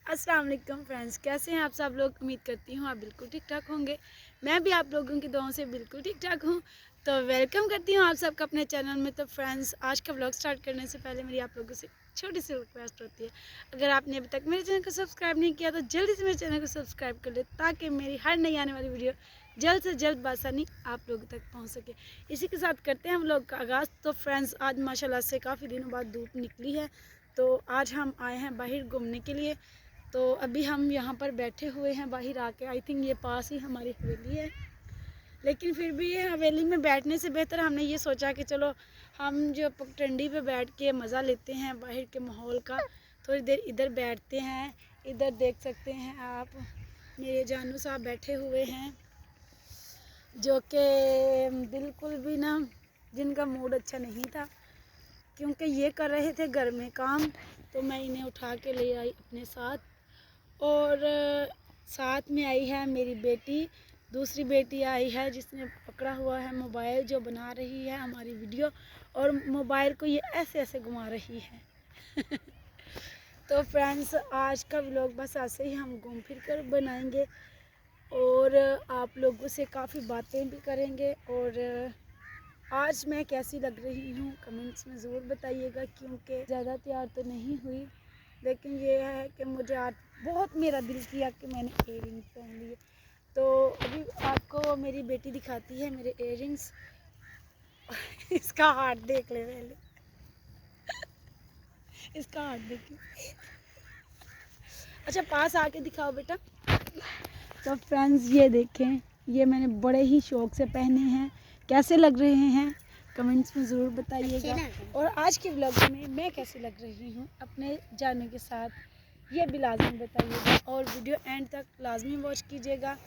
अस्सलाम वालेकुम फ्रेंड्स, कैसे हैं आप सब लोग। उम्मीद करती हूँ आप बिल्कुल ठीक ठाक होंगे। मैं भी आप लोगों की दुआओं से बिल्कुल ठीक ठाक हूँ। तो वेलकम करती हूँ आप सबका अपने चैनल में। तो फ्रेंड्स, आज का व्लॉग स्टार्ट करने से पहले मेरी आप लोगों से छोटी सी रिक्वेस्ट होती है, अगर आपने अभी तक मेरे चैनल को सब्सक्राइब नहीं किया तो जल्दी से मेरे चैनल को सब्सक्राइब कर ले, ताकि मेरी हर नई आने वाली वीडियो जल्द से जल्द बासानी आप लोगों तक पहुँच सके। इसी के साथ करते हैं हम लोग का आगाज़। तो फ्रेंड्स, आज माशाल्लाह से काफ़ी दिनों बाद धूप निकली है, तो आज हम आए हैं बाहर घूमने के लिए। तो अभी हम यहाँ पर बैठे हुए हैं बाहर आके। आई थिंक ये पास ही हमारी हवेली है, लेकिन फिर भी ये हवेली में बैठने से बेहतर हमने ये सोचा कि चलो हम जो पगडंडी पे बैठ के मज़ा लेते हैं बाहर के माहौल का। थोड़ी देर इधर बैठते हैं। इधर देख सकते हैं आप, मेरे जानू साहब बैठे हुए हैं, जो कि बिल्कुल भी ना, जिनका मूड अच्छा नहीं था, क्योंकि ये कर रहे थे घर में काम। तो मैं इन्हें उठा के ले आई अपने साथ। और साथ में आई है मेरी बेटी, दूसरी बेटी आई है जिसने पकड़ा हुआ है मोबाइल, जो बना रही है हमारी वीडियो, और मोबाइल को ये ऐसे ऐसे घुमा रही है। तो फ्रेंड्स, आज का व्लॉग बस ऐसे ही हम घूम फिर कर बनाएंगे, और आप लोगों से काफ़ी बातें भी करेंगे। और आज मैं कैसी लग रही हूँ कमेंट्स में ज़रूर बताइएगा, क्योंकि ज़्यादा तैयार तो नहीं हुई, लेकिन ये है कि मुझे आज बहुत मेरा दिल किया कि मैंने इयररिंग पहन लिए। तो अभी आपको मेरी बेटी दिखाती है मेरे इयररिंग्स। इसका हाथ देख ले पहले। इसका हाथ देखिए। अच्छा, पास आके दिखाओ बेटा। तो फ्रेंड्स, ये देखें, ये मैंने बड़े ही शौक से पहने हैं। कैसे लग रहे हैं कमेंट्स में ज़रूर बताइएगा। और आज के व्लॉग में मैं कैसी लग रही हूँ अपने जानू के साथ, ये भी लाजमी बताइएगा, और वीडियो एंड तक लाजमी वॉच कीजिएगा।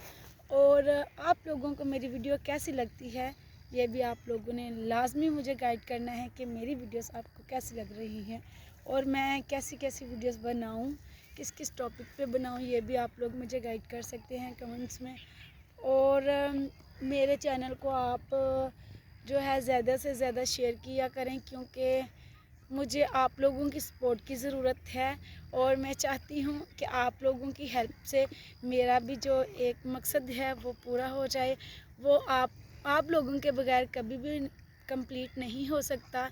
और आप लोगों को मेरी वीडियो कैसी लगती है, ये भी आप लोगों ने लाजमी मुझे गाइड करना है कि मेरी वीडियोस आपको कैसी लग रही हैं, और मैं कैसी कैसी वीडियोस बनाऊं, किस किस टॉपिक पे बनाऊं, ये भी आप लोग मुझे गाइड कर सकते हैं कमेंट्स में। और मेरे चैनल को आप जो है ज़्यादा से ज़्यादा शेयर किया करें, क्योंकि मुझे आप लोगों की सपोर्ट की ज़रूरत है। और मैं चाहती हूँ कि आप लोगों की हेल्प से मेरा भी जो एक मकसद है वो पूरा हो जाए। वो आप लोगों के बगैर कभी भी कंप्लीट नहीं हो सकता।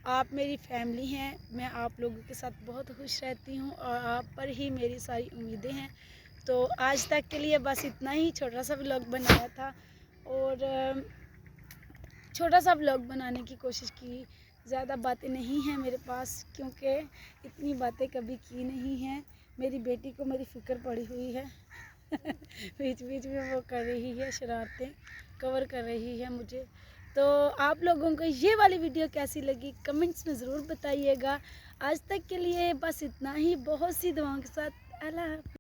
आप मेरी फैमिली हैं, मैं आप लोगों के साथ बहुत खुश रहती हूँ, और आप पर ही मेरी सारी उम्मीदें हैं। तो आज तक के लिए बस इतना ही छोटा सा व्लॉग बनाया था, और छोटा सा व्लॉग बनाने की कोशिश की। ज़्यादा बातें नहीं हैं मेरे पास, क्योंकि इतनी बातें कभी की नहीं हैं। मेरी बेटी को मेरी फ़िक्र पड़ी हुई है। बीच बीच में वो कर रही है शरारतें, कवर कर रही है मुझे। तो आप लोगों को ये वाली वीडियो कैसी लगी कमेंट्स में ज़रूर बताइएगा। आज तक के लिए बस इतना ही, बहुत सी दुआओं के साथ। अल्लाह हाफ़िज़।